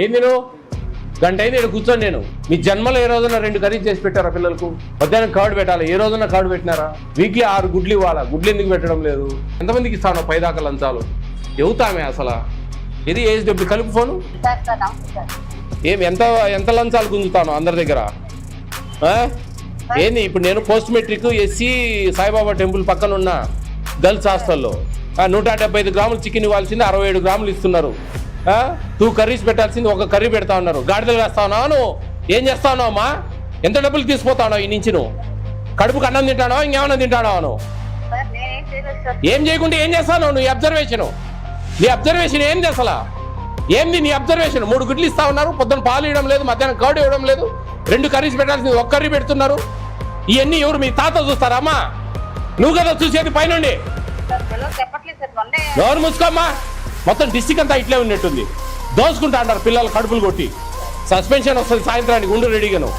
ఏంది నువ్వు గంట అయింది ఇక్కడ కూర్చొని నేను మీ జన్మలో ఏ రోజున 2 కర్రీస్ చేసి పెట్టారా పిల్లలకు? మధ్యాహ్నం కర్డ్ పెట్టాలి, ఏ రోజున కర్డ్ పెట్టినారా? వీక్లీ 6 గుడ్లు ఇవ్వాలా, గుడ్లు ఎందుకు పెట్టడం లేదు? ఎంతమందికి ఇస్తాను పైదాకా లంచాలు? చెబుతామే అసలు ఇది ఏజ్ కలుపు ఫోను ఏమి ఎంత లంచాలు గుంజుతాను అందరి దగ్గర? ఏంది ఇప్పుడు నేను post matric SC Saibaba temple పక్కన ఉన్న గర్ల్స్ హాస్టల్లో 175 గ్రాములు చికెన్ ఇవ్వాల్సింది 67 గ్రాములు ఇస్తున్నారు. 2 కర్రీస్ పెట్టాల్సింది 1 కర్రీ పెడతా ఉన్నారు. గాడిదలు వేస్తా ఉన్నావు నువ్వు? ఏం చేస్తా ఉన్నావు అమ్మా? ఎంత డబ్బులు తీసుకుపోతా ఉన్నావు ఈ నుంచి? నువ్వు కడుపుకు అన్నం తింటానో ఇంకేమన్నా తింటానో? నువ్వు ఏం చేయకుండా ఏం చేస్తావు నువ్వు? నీ అబ్జర్వేషన్ ఏంది అసలు? ఏంది నీ అబ్జర్వేషన్? 3 గుడ్లు ఇస్తా ఉన్నారు, పొద్దున్న పాలు ఇవ్వడం లేదు, మధ్యాహ్నం కర్డ్ ఇవ్వడం లేదు, 2 కర్రీస్ పెట్టాల్సింది 1 కర్రీ పెడుతున్నారు. ఇవన్నీ ఎవరు మీ తాత చూస్తారా అమ్మా? నువ్వు కదా చూసేది పైనుండి. ఎవరు ముసుకోమ్మా? మొత్తం డిస్టిక్ అంతా ఇట్లే ఉన్నట్టుంది. దోసుకుంటా అంటారు పిల్లలు కడుపులు కొట్టి. సస్పెన్షన్ వస్తుంది సాయంత్రానికి, ఉండు రెడీగాను.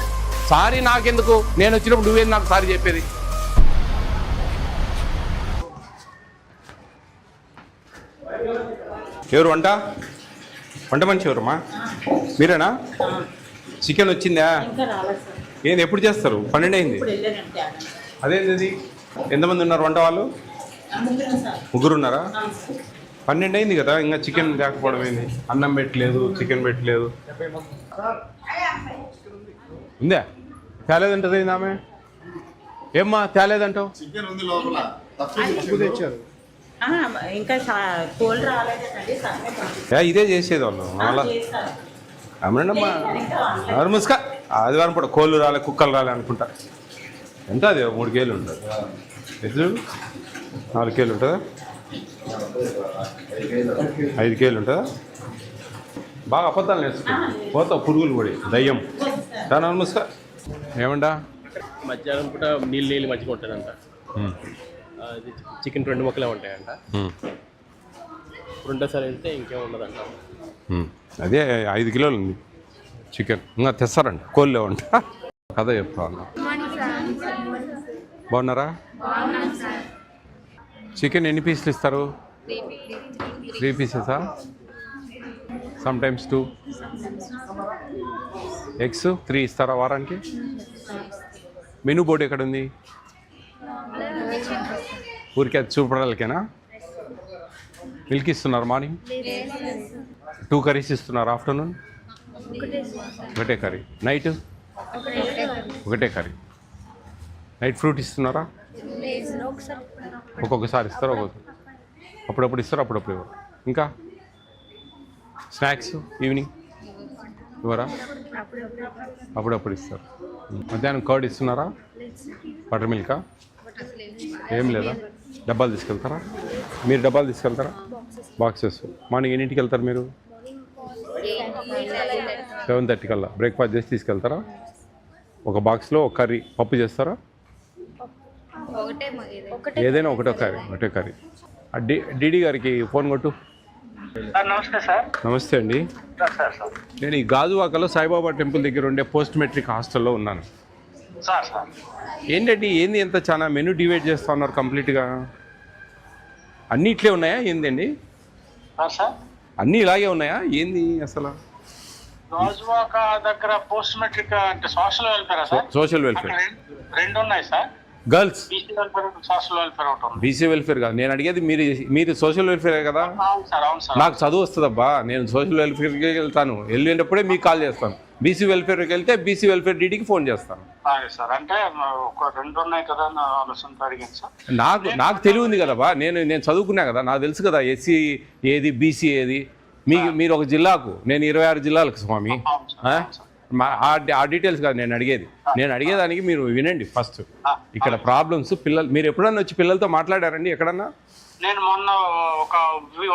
సారీ నాకెందుకు? నేను వచ్చినప్పుడు నువ్వేది నాకు సారీ చెప్పేది? ఎవరు వంట మనిషి ఎవరమ్మా? మీరేనా? చికెన్ వచ్చిందా? ఏంది ఎప్పుడు చేస్తారు? 12 అయింది. అదేంది? ఎంతమంది ఉన్నారు వంట వాళ్ళు? 3 ఉన్నారా? 12 అయింది కదా, ఇంకా చికెన్ లేకపోవడం ఏంది? అన్నం పెట్టలేదు, చికెన్ పెట్టలేదు. ఉందా? తేలేదంటది ఆమె. ఏమ్మా తేలేదంటావు? ఇదే చేసేది వాళ్ళు అమ్మా. ఎవరు ముసుక ఆదివారం పూట కోళ్ళు రాలే, కుక్కలు రాలే అనుకుంటా. ఎంత అది? 3 కేలు ఉంటుంది. ఎదురు 4 కేలు ఉంటుందా? 5 కేలు ఉంటుందా? బాగా అబద్ధాలు నేర్చుకుంటా పోతావు, పురుగులు పడి దయ్యం. దాని ముసుక ఏమంటా? మధ్యాహ్నం పూట నీళ్ళు మంచిగా ఉంటుందంట. చికెన్ 2 ముక్కలే ఉంటాయంట. రెండోసారి వెళ్తే ఇంకేం ఉండదంట. అదే 5 కిలోలు ఉంది చికెన్. ఇంకా తెస్తారండి, కోళ్ళు లేవంట. కథ చెప్తా ఉన్నా. బాగున్నారా? చికెన్ ఎన్ని పీసులు ఇస్తారు? 3 పీసెసా? Some times 2. ఎగ్స్ 3 ఇస్తారా వారానికి? మెనూ బోర్డు ఎక్కడ ఉంది? ఊరికే అది చూపడాలకేనా? మిల్క్ ఇస్తున్నారు మార్నింగ్? 2 కర్రీస్ ఇస్తున్నారు ఆఫ్టర్నూన్? ఒకటే కర్రీ. నైట్ ఒకటే కర్రీ. నైట్ ఫ్రూట్ ఇస్తున్నారా? ఒక్కొక్కసారి ఇస్తారు, అప్పుడప్పుడు ఇస్తారు, అప్పుడప్పుడు ఇవ్వరు. ఇంకా స్నాక్స్ ఈవినింగ్ ఇవ్వరా? అప్పుడప్పుడు ఇస్తారు. మధ్యాహ్నం కర్డ్ ఇస్తున్నారా? బటర్ మిల్కా? ఏం లేదా? డబ్బాలు తీసుకెళ్తారా? మీరు డబ్బాలు తీసుకెళ్తారా? బాక్సెస్. మార్నింగ్ ఎన్నింటికి వెళ్తారు మీరు? 7:30 కల్లా బ్రేక్ఫాస్ట్ చేసి తీసుకెళ్తారా? ఒక బాక్స్లో 1 కర్రీ పప్పు చేస్తారా? ఏదైనా ఒకటే కర్రీ. డిడి గారికి ఫోన్ కొట్టు. నమస్తే సార్. నమస్తే అండి. నేను ఈ గాజువాకలో సాయిబాబా టెంపుల్ దగ్గర ఉండే పోస్ట్ మెట్రిక్ హాస్టల్లో ఉన్నాను. ఏంటండి ఏంది ఎంత చాలా మెనూ డివైడ్ చేస్తా ఉన్నారు కంప్లీట్గా? అన్నీ ఇట్లే ఉన్నాయా ఏందండి? అన్నీ ఇలాగే ఉన్నాయా ఏంది అసలు? గాజువాక దగ్గర పోస్ట్ మెట్రిక్ అంటే social welfare sir? Social welfare 2 ఉన్నాయి sir. Girls BC welfare, social welfare ఒకటి ఉంది. బీసీ వెల్ఫేర్ కాదు నేను అడిగేది. మీరు సోషల్ వెల్ఫేరే కదా? అవును సార్. నాకు చదువు వస్తుందబ్బా, నేను సోషల్ వెల్ఫేర్కి వెళ్తాను, వెళ్ళేటప్పుడే మీకు కాల్ చేస్తాను. బీసీ వెల్ఫేర్కి వెళ్తే బీసీ వెల్ఫేర్ డీడీకి ఫోన్ చేస్తాను. సార్ అంటే ఒక 2 ఉన్నాయి కదా నా ఆలోచనతో అడిగాను సార్. నాకు తెలివి ఉంది కదబ్బా, నేను చదువుకున్నా కదా, నాకు తెలుసు కదా ఎస్సీ ఏది బీసీ ఏది. మీరు ఒక జిల్లాకు, నేను 26 జిల్లాలకు స్వామి. ఆ డీటెయిల్స్ కాదు నేను అడిగేది. నేను అడిగేదానికి మీరు వినండి ఫస్ట్. ఇక్కడ ప్రాబ్లమ్స్ పిల్లలు, మీరు ఎప్పుడన్నా వచ్చి పిల్లలతో మాట్లాడారండి ఎక్కడన్నా? నేను మొన్న ఒక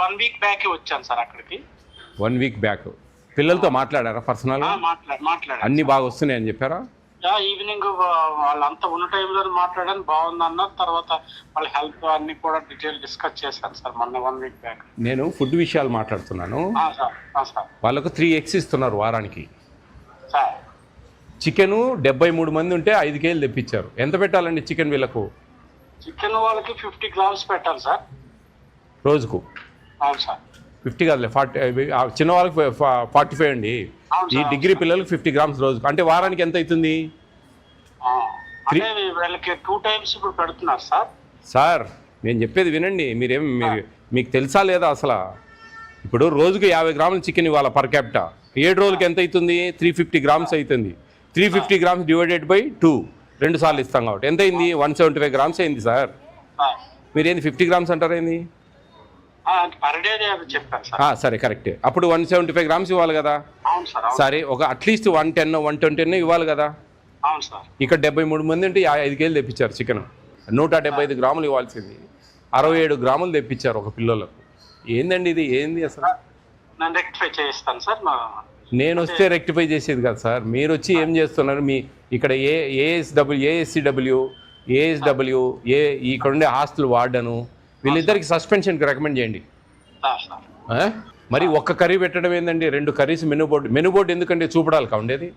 1 వీక్ బ్యాక్ వచ్చాను సార్ అక్కడికి. 1 వీక్ బ్యాక్ పిల్లలతో మాట్లాడారా పర్సనల్గా? మాట్లాడారు. అన్ని బాగా వస్తున్నాయని చెప్పారా? ఈవినింగ్ వాళ్ళంతా ఉన్న టైంలో మాట్లాడాను, బాగుంది అన్నారు. తర్వాత వాళ్ళ హెల్త్ అన్ని కూడా డీటెయిల్ డిస్కస్ చేశాను సార్ మొన్న 1 వీక్ బ్యాక్. నేను ఫుడ్ విషయాలు మాట్లాడుతున్నాను. సార్ వాళ్ళకు 3 ఎగ్స్ ఇస్తున్నారు వారానికి. సార్ చికెను 73 మంది ఉంటే 5 కేజీలు తెప్పించారు. ఎంత పెట్టాలండి చికెన్ వీళ్ళకు? చికెన్ వాళ్ళకి 50 గ్రామ్స్ పెట్టాలి సార్ రోజుకు. అవును సార్. 50 కాదులే 40, చిన్న వాళ్ళకి 45 అండి. అవును ఈ సార్. డిగ్రీ పిల్లలకి 50 గ్రామ్స్ రోజుకు, అంటే వారానికి ఎంత అవుతుంది? అంటే వీళ్ళకి 2 times ఇప్పుడు పెడుతున్నారు సార్. సార్ నేను చెప్పేది వినండి, మీకు తెలుసా లేదా అసలు? ఇప్పుడు రోజుకి 50 గ్రాముల చికెన్ ఇవ్వాలి పర్ క్యాపిటా. 7 రోజులకి ఎంత అవుతుంది? 350 గ్రామ్స్ అవుతుంది. 350 గ్రామ్స్ డివైడెడ్ బై 2, 2 సార్లు ఇస్తాం కాబట్టి ఎంత అయింది? 175 గ్రామ్స్ అయింది సార్. మీరేంది 50 గ్రామ్స్ అంటారు ఏంది? పర్ డే చెప్పారు సార్. సరే కరెక్టే. అప్పుడు 175 గ్రామ్స్ ఇవ్వాలి కదా. అవును సార్. సరే ఒక అట్లీస్ట్ 110, 120 ఇవ్వాలి కదా. అవును సార్. ఇక్కడ 73 మంది ఉంటే 5 కేజీలు తెప్పించారు చికెన్. 175 గ్రాములు ఇవ్వాల్సింది 67 గ్రాములు తెప్పించారు ఒక పిల్లలకు. ఏందండి ఇది? ఏంది అసలు? నేను రెక్టిఫై చేయిస్తాను సార్. నేను వస్తే రెక్టిఫై చేసేది కదా సార్. మీరు వచ్చి ఏం చేస్తున్నారు? మీ ఇక్కడ ఏఎస్సిడబ్ల్యూ ఇక్కడ ఉండే హాస్టల్ వార్డను వీళ్ళిద్దరికి సస్పెన్షన్కి రికమెండ్ చేయండి. మరి ఒక్క కర్రీ పెట్టడం ఏందండి? 2 కర్రీస్ మెనూ బోర్డు ఎందుకండి? చూపడాలి ఉండేది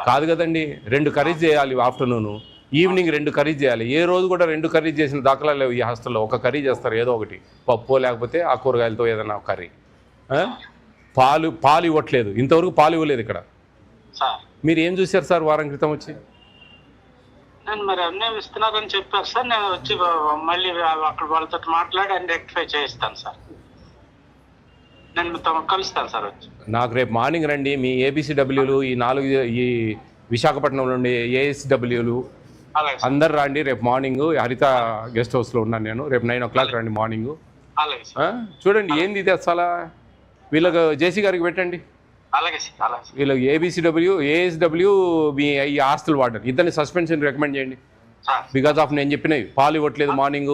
కాదు కదండి. 2 కర్రీస్ చేయాలి ఆఫ్టర్నూను, ఈవినింగ్ 2 కర్రీస్ చేయాలి. ఏ రోజు కూడా 2 కర్రీస్ చేసిన దాఖలా లేవు ఈ హాస్టల్లో. ఒక కర్రీ చేస్తారు, ఏదో ఒకటి పప్పు లేకపోతే ఆ కూరగాయలతో ఏదైనా కర్రీ. పాలు ఇవ్వట్లేదు, ఇంతవరకు పాలు ఇవ్వలేదు ఇక్కడ. మీరు ఏం చూశారు సార్ వారం క్రితం వచ్చి? నేను మరి అన్నీ ఇస్తున్నారని చెప్పారు సార్. నేను వచ్చి మళ్ళీ అక్కడ వాళ్ళతో మాట్లాడి అన్ని రెక్టిఫై చేయిస్తాను సార్. నేను కలుస్తాను సార్ వచ్చి. నాకు రేపు మార్నింగ్ రండి. మీ ఏబిసిడబ్ల్యూలు ఈ విశాఖపట్నంలో ఉండే ఏఎస్డబ్ల్యూలు అందరు రండి రేపు మార్నింగ్. హరిత గెస్ట్ హౌస్లో ఉన్నాను నేను. రేపు 9 o'clock రండి మార్నింగ్. చూడండి ఏంది ఇది అసలు. వీళ్ళకి జేసీ గారికి పెట్టండి. వీళ్ళకి ఏఎస్డబ్ల్యూ మీ ఈ హాస్టల్ వార్డెన్ ఇద్దరిని సస్పెన్షన్ రికమెండ్ చేయండి. బికాస్ ఆఫ్ నేను చెప్పినవి పాలు ఇవ్వట్లేదు, మార్నింగ్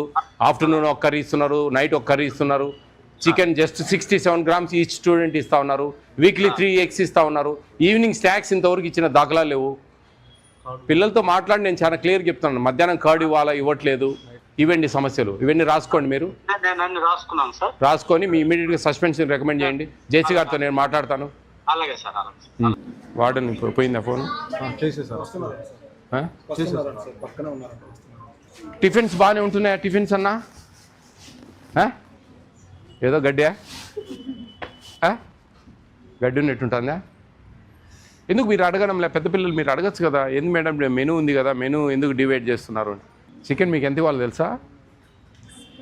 ఆఫ్టర్నూన్ 1 కర్రీ ఇస్తున్నారు, నైట్ 1 కర్రీ ఇస్తున్నారు. Chicken just 67 grams each student ఇస్తా ఉన్నారు. వీక్లీ 3 eggs ఇస్తా ఉన్నారు. ఈవినింగ్ స్నాక్స్ ఇంతవరకు ఇచ్చిన దాఖలాలు లేవు. పిల్లలతో మాట్లాడి నేను చాలా క్లియర్ చెప్తున్నాను. మధ్యాహ్నం కర్డ్ ఇవ్వట్లేదు. ఇవన్నీ సమస్యలు, ఇవన్నీ రాసుకోండి. మీరు రాసుకొని మీ ఇమీడియట్గా సస్పెన్షన్ రికమెండ్ చేయండి. జేసీ గారితో నేను మాట్లాడతాను. వార్డెన్ పోయిందా ఫోన్? టిఫిన్స్ బాగానే ఉంటున్నాయా? టిఫిన్స్ అన్నా ఏదో గడ్డా గడ్డి ఉన్నట్టుంటుందా? ఎందుకు మీరు అడగడంలే? పెద్ద పిల్లలు మీరు అడగచ్చు కదా. ఎందుకు మేడం మెనూ ఉంది కదా, మెనూ ఎందుకు డివైడ్ చేస్తున్నారు? చికెన్ మీకు ఎంత ఇవ్వాలి తెలుసా?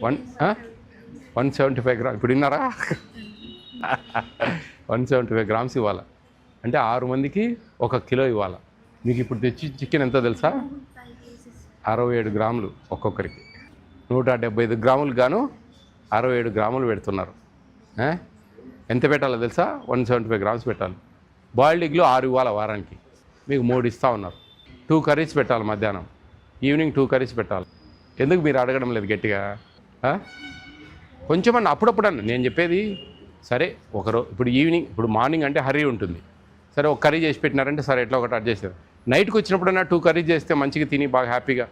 175 గ్రామ్స్. ఇప్పుడు విన్నారా? 175 గ్రామ్స్ ఇవ్వాలి అంటే 6 మందికి 1 కిలో ఇవ్వాలి. మీకు ఇప్పుడు తెచ్చి చికెన్ ఎంత తెలుసా? 67 గ్రాములు ఒక్కొక్కరికి. 175 గ్రాములు గాను 67 గ్రాములు పెడుతున్నారు. ఎంత పెట్టాలో తెలుసా? 175 గ్రామ్స్ పెట్టాలి. బాయిల్డ్ ఎగ్లు 6 ఇవ్వాలి వారానికి. మీకు 3 ఇస్తూ ఉన్నారు. 2 కర్రీస్ పెట్టాలి మధ్యాహ్నం, ఈవినింగ్ 2 కర్రీస్ పెట్టాలి. ఎందుకు మీరు అడగడం లేదు గట్టిగా? కొంచెమన్నా అప్పుడప్పుడు అన్న నేను చెప్పేది. సరే ఇప్పుడు మార్నింగ్ అంటే హర్రీ ఉంటుంది. సరే 1 కర్రీ చేసి పెట్టినారంటే సరే ఎట్లా ఒకటి అడ్జస్ట్ చేస్తారు. నైట్కి వచ్చినప్పుడన్నా 2 కర్రీస్ చేస్తే మంచిగా తిని బాగా హ్యాపీగా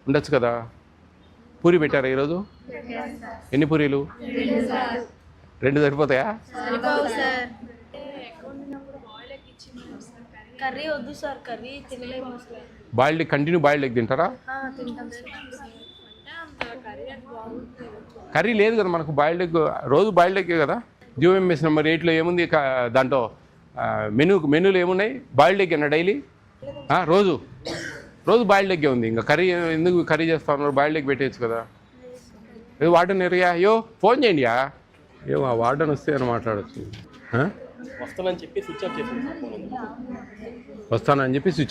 ఉండొచ్చు కదా. పూరి పెట్టారా ఈరోజు? ఎన్ని పూరీలు? 2 సరిపోతాయా? బాయిల్డ్ కంటిన్యూ బాయిల్డ్ ఎగ్ తింటారా? కర్రీ లేదు కదా మనకు. బాయిల్డ్ ఎగ్ రోజు బాయిల్డ్ ఎగ్ కదా. జియోఎంఎస్ నెంబర్ 8లో ఏముంది దాంట్లో మెనూలో ఏమున్నాయి? బాయిల్డ్ ఎగ్ అన్న డైలీ రోజు బాయిల్డ్ ఎగ్గే ఉంది. ఇంకా కర్రీ ఎందుకు కర్రీ చేస్తా ఉన్నారు? బాయిల్డ్ ఎగ్ పెట్టేయచ్చు కదా. వార్డెన్ ఎరియా అయ్యో ఫోన్ చేయండి. ఏమో ఆ వార్డెన్ వస్తే అని మాట్లాడచ్చు. వస్తానని చెప్పి స్విచ్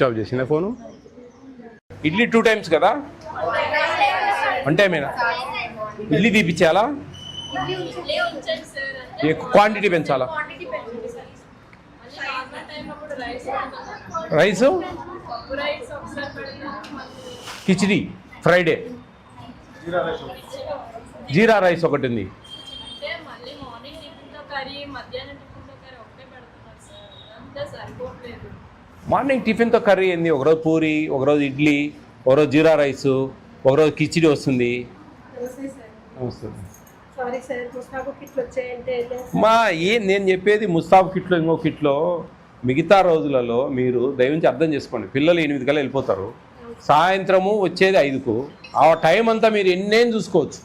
ఆఫ్ చేసిందా ఫోను? ఇడ్లీ 2 times కదా? 1 టైమేనా? ఇడ్లీ తీపిచ్చేయాలా? క్వాంటిటీ పెంచాలా? Rice khichdi Friday, jeera rice ఒకటి ఉంది. మార్నింగ్ టిఫిన్తో కర్రీ ఏంది? ఒకరోజు పూరి, ఒకరోజు ఇడ్లీ, ఒకరోజు జీరా రైసు, ఒకరోజు కిచిడి వస్తుంది. నేను చెప్పేది ముస్తాబ్ కిట్లో ఇంకో కిట్లో. మిగతా రోజులలో మీరు దయవుంచి అర్థం చేసుకోండి. పిల్లలు 8 కల్లా వెళ్ళిపోతారు. సాయంత్రము వచ్చేది 5కు. ఆ టైం అంతా మీరు ఎన్నేం చూసుకోవచ్చు.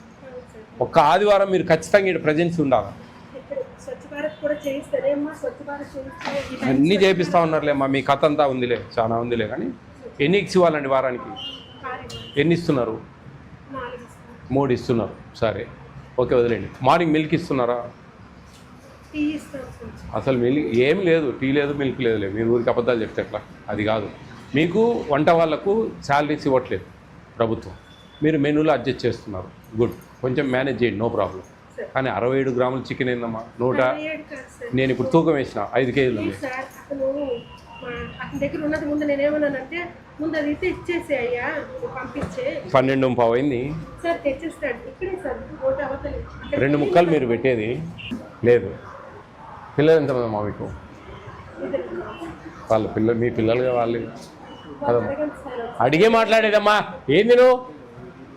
ఒక్క ఆదివారం మీరు ఖచ్చితంగా ఇక్కడ ప్రజెన్స్ ఉండాలి. అన్నీ చేపిస్తూ ఉన్నారులేమ్మా, మీ కథ అంతా ఉందిలే, చాలా ఉందిలే. కానీ ఎన్ని ఎగ్స్ ఇవ్వాలండి వారానికి? ఎన్ని ఇస్తున్నారు? 3 ఇస్తున్నారు. సరే ఓకే, వదిలేండి. మార్నింగ్ మిల్క్ ఇస్తున్నారా? అసలు మిల్క్ ఏం లేదు, టీ లేదు, మిల్క్ లేదులే. మీరు ఊరికి అబద్ధాలు చెప్తే ఎట్లా? అది కాదు. మీకు వంట వాళ్ళకు శాలరీస్ ఇవ్వట్లేదు ప్రభుత్వం, మీరు మెనూలో అడ్జస్ట్ చేస్తున్నారు. గుడ్, కొంచెం మేనేజ్ చేయండి, నో ప్రాబ్లం. కానీ 67 గ్రాముల చికెన్ ఏందమ్మా? నేను ఇప్పుడు తూకం వేసిన 5 కేజీలు ఉంది. దగ్గర ఉన్నది ముందు నేనేమన్నానంటే ముందు అది ఇచ్చేసి అయ్యా పంపించే 12:15 అయింది. సార్ తెచ్చిస్తాడు ఇక్కడే సార్, 2 ముక్కలు మీరు పెట్టేది లేదు. పిల్లలు ఎంతమందమ్మా మీకు? వాళ్ళ పిల్లలు మీ పిల్లలుగా వాళ్ళు కదమ్మా. అడిగే మాట్లాడేదమ్మా. ఏంది నువ్వు?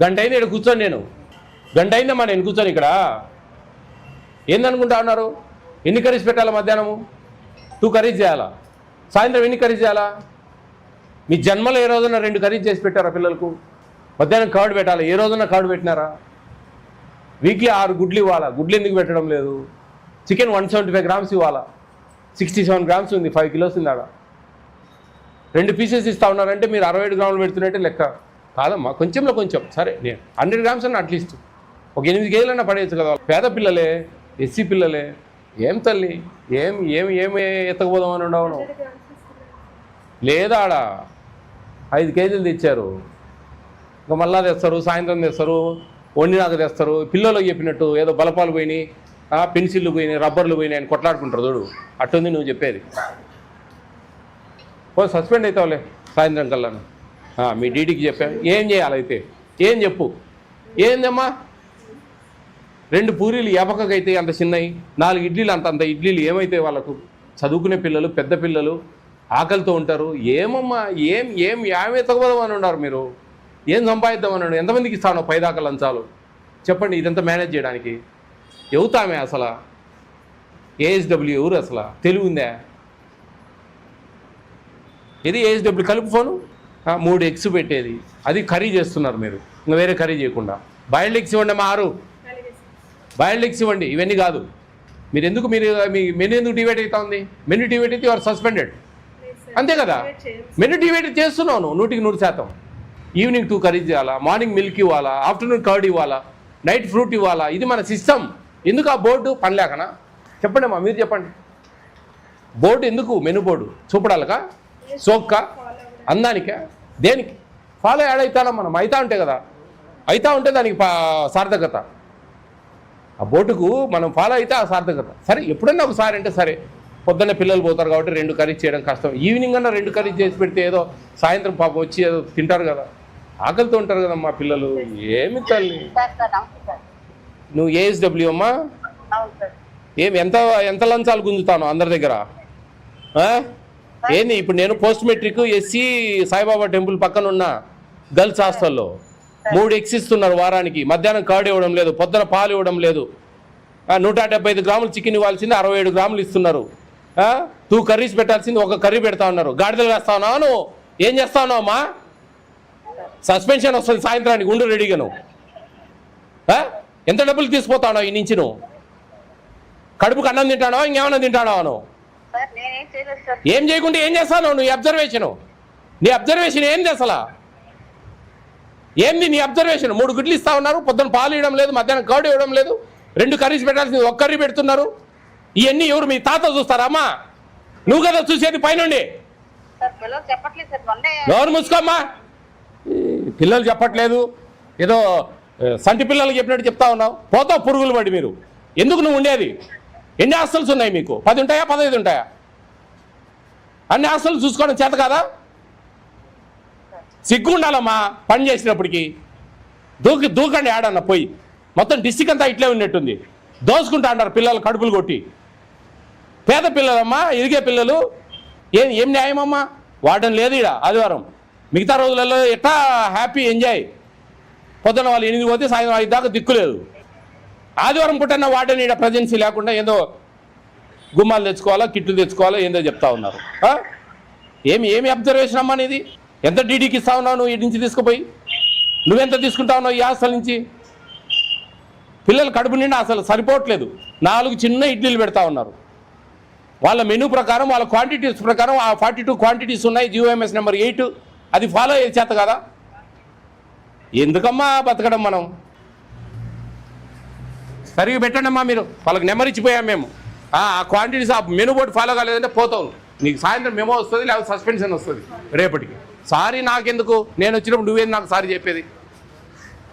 గంట అయింది ఇక్కడ కూర్చొని, నేను గంట అయిందమ్మా నేను కూర్చొని ఇక్కడ. ఏందనుకుంటా ఉన్నారు? ఎన్ని కర్రీస్ పెట్టాలా? మధ్యాహ్నము 2 కర్రీస్ చేయాలా? సాయంత్రం ఎన్ని కర్రీస్ చేయాలా? మీ జన్మలో ఏ రోజున 2 కర్రీస్ చేసి పెట్టారా పిల్లలకు? మధ్యాహ్నం కర్డ్ పెట్టాలి, ఏ రోజున కర్డ్ పెట్టినారా? వీక్లీ 6 గుడ్లు ఇవ్వాలా? గుడ్లు ఎందుకు పెట్టడం లేదు? చికెన్ 175 గ్రామ్స్ ఇవ్వాలా? 67 గ్రామ్స్ ఉంది, 5 కిలోస్ ఉంది ఆడ. 2 పీసెస్ ఇస్తా ఉన్నారంటే మీరు 67 గ్రాములు పెడుతున్నట్టే లెక్క కాదమ్మా. కొంచెంలో కొంచెం సరే, నేను 100 గ్రామ్స్ అన్న అట్లీస్ట్ ఒక 8 కేజీలన్నా పడేయచ్చు కదా. పేద పిల్లలే, ఎస్సీ పిల్లలే. ఏం తల్లి, ఏమి ఎత్తకపోదాం అని ఉండవు. లేదా ఆడ 5 కేజీలు తెచ్చారు, ఇంకా మళ్ళా తెస్తారు, సాయంత్రం తెస్తారు, వండినాక తెస్తారు. పిల్లలకు చెప్పినట్టు ఏదో బలపాలు పోయినాయి, పెన్సిళ్ళు పోయినాయి, రబ్బర్లు పోయినాయి అని కొట్లాడుకుంటారు చూడు, అట్టుంది నువ్వు చెప్పేది. సస్పెండ్ అవుతావులే సాయంత్రం కల్లా. మీ డీడీకి చెప్పాను. ఏం చేయాలైతే ఏం చెప్పు. ఏందమ్మా 2 పూరీలు ఎపకకైతే అంత చిన్నవి, 4 ఇడ్లీలు అంత ఇడ్లీలు ఏమైతే వాళ్ళకు? చదువుకునే పిల్లలు, పెద్ద పిల్లలు ఆకలితో ఉంటారు. ఏమమ్మా ఏమి ఎత్తకపోదామని ఉన్నారు మీరు? ఏం సంపాదిద్దామని ఉన్నారు? ఎంతమందికి ఇస్తాను 10 దాకా లంచాలు? చెప్పండి. ఇదంతా మేనేజ్ చేయడానికి ఎవతామే అసలు? ఏఎస్డబ్ల్యూ ఎవరు అసలు? తెలివి ఉందా? ఇది ఏఎస్డబ్ల్యూ కలుపు ఫోను. 3 ఎగ్స్ పెట్టేది, అది కర్రీ చేస్తున్నారు మీరు, ఇంకా వేరే కర్రీ చేయకుండా. బాయిల్డ్ ఎగ్స్ ఇవ్వండి అమ్మా, 6 బాయిల్డ్ ఎగ్స్ ఇవ్వండి. ఇవన్నీ కాదు. మీరు మీ మెనూ ఎందుకు డివైడ్ అవుతా ఉంది? మెనూ డివైడ్ అయితే యువర్ సస్పెండెడ్, అంతే కదా? మెనూ డివైడ్ చేస్తున్నావు 100%. ఈవినింగ్ 2 కర్రీస్ చేయాలా, మార్నింగ్ మిల్క్ ఇవ్వాలా, ఆఫ్టర్నూన్ కర్డ్ ఇవ్వాలా, నైట్ ఫ్రూట్ ఇవ్వాలా. ఇది మన సిస్టమ్. ఎందుకు ఆ బోర్డు పనిలేకనా? చెప్పండి అమ్మా, మీరు చెప్పండి. బోర్డు ఎందుకు? మెనూ బోర్డు చూపడాలకా? సోక్క అందానికా? దేనికి? ఫాలో యాడ్ అవుతానా మనం? అవుతా ఉంటే కదా, అవుతా ఉంటే దానికి సార్థకత. ఆ బోర్డుకు మనం ఫాలో అయితే ఆ సార్థకత. సరే ఎప్పుడన్నా ఒకసారి అంటే సరే, పొద్దున్న పిల్లలు పోతారు కాబట్టి 2 కర్రీస్ చేయడం కష్టం. ఈవినింగ్ అన్నా 2 కర్రీస్ చేసి పెడితే ఏదో సాయంత్రం పాపం వచ్చి ఏదో తింటారు కదా, ఆకలితో ఉంటారు కదమ్మా పిల్లలు. ఏమి తల్లి నువ్వు? ఏఎస్డబ్ల్యూ అమ్మా? ఎంత లంచాలు గుంజుతాను అందరి దగ్గర? ఏంది ఇప్పుడు? నేను post matric SC Saibaba temple పక్కన ఉన్న గర్ల్స్ హాస్టల్లో 3 ఎగ్స్ ఇస్తున్నారు వారానికి. మధ్యాహ్నం కర్డ్ ఇవ్వడం లేదు, పొద్దున పాలు ఇవ్వడం లేదు. 175 గ్రాములు చికెన్ ఇవ్వాల్సింది 67 గ్రాములు ఇస్తున్నారు. 2 కర్రీస్ పెట్టాల్సింది 1 కర్రీ పెడతా ఉన్నారు. గాడిదలు వేస్తా ఉన్నావు నువ్వు? ఏం చేస్తా ఉన్నావు అమ్మా? సస్పెన్షన్ వస్తుంది సాయంత్రానికి, ఉండు రెడీగా. నువ్వు ఎంత డబ్బులు తీసుకుపోతా ఉన్నావు ఈ నుంచి? నువ్వు కడుపుకు అన్నం తింటానో ఇంకేమన్నా తింటానో? నువ్వు ఏం చేయకుండా ఏం చేస్తావు? నీ అబ్జర్వేషన్ ఏంది అసలు? ఏంది నీ అబ్జర్వేషన్? 3 గుడ్లు ఇస్తా ఉన్నారు, పొద్దున్న పాలు ఇవ్వడం లేదు, మధ్యాహ్నం కర్డ్ ఇవ్వడం లేదు, 2 కర్రీస్ పెట్టాల్సింది 1 కర్రీ పెడుతున్నారు. ఇవన్నీ ఎవరు? మీ తాత చూస్తారా అమ్మా? నువ్వు కదా చూసేది పైనుండి. ఎవరు మూసుకోమ్మా? పిల్లలు చెప్పట్లేదు, ఏదో సంటి పిల్లలకి చెప్పినట్టు చెప్తా ఉన్నావు. పోతావు పురుగులు పడి. మీరు ఎందుకు నువ్వు ఉండేది? ఎన్ని హాస్టల్స్ ఉన్నాయి మీకు? 10 ఉంటాయా 15 ఉంటాయా? అన్ని హాస్టల్స్ చూసుకోవడం చేత కాదా? సిగ్గు ఉండాలమ్మా పని చేసినప్పటికీ. దూకండి ఆడన్న పోయి. మొత్తం డిస్టిక్ అంతా ఇట్లే ఉన్నట్టుంది. దోసుకుంటా అంటారు పిల్లలు కడుపులు కొట్టి. పేద పిల్లలమ్మా, ఎదిగే పిల్లలు. ఏం న్యాయమమ్మా? వాడడం లేదు ఇక్కడ ఆదివారం. మిగతా రోజులలో ఎట్లా హ్యాపీ ఎంజాయ్. పొద్దున వాళ్ళు 8 పోతే సాయంత్రం 5 దాకా దిక్కులేదు. ఆదివారం పుట్టిన వాడని ఇక్కడ ప్రజెన్సీ లేకుండా ఏదో గుమ్మాలు తెచ్చుకోవాలా, కిట్లు తెచ్చుకోవాలా, ఏందో చెప్తా ఉన్నారు. ఏమి అబ్జర్వేషన్ అమ్మా నీది? ఎంత డీడీకి ఇస్తా ఉన్నావు నువ్వు? ఈ నుంచి తీసుకుపోయి నువ్వెంత తీసుకుంటా ఉన్నావు ఈ హాస్టల్ నుంచి? పిల్లలు కడుపు నిండా అసలు సరిపోవట్లేదు. 4 చిన్న ఇడ్లీలు పెడతా ఉన్నారు. వాళ్ళ మెనూ ప్రకారం వాళ్ళ క్వాంటిటీస్ ప్రకారం ఆ 42 క్వాంటిటీస్ ఉన్నాయి, GOMS నెంబర్ 8 అది ఫాలో అయ్యే చేత కదా. ఎందుకమ్మా బతకడం మనం? సరిగ్గా పెట్టండి అమ్మా మీరు. వాళ్ళకి నెంబర్ ఇచ్చిపోయాం మేము. ఆ క్వాంటిటీస్ ఆ మెనూ బోర్డు ఫాలో కాలేదంటే పోతావు. నీకు సాయంత్రం మెమో వస్తుంది, లేకపోతే సస్పెన్షన్ వస్తుంది రేపటికి. సారీ నాకెందుకు? నేను వచ్చినప్పుడు నువ్వేది నాకు సారీ చెప్పేది?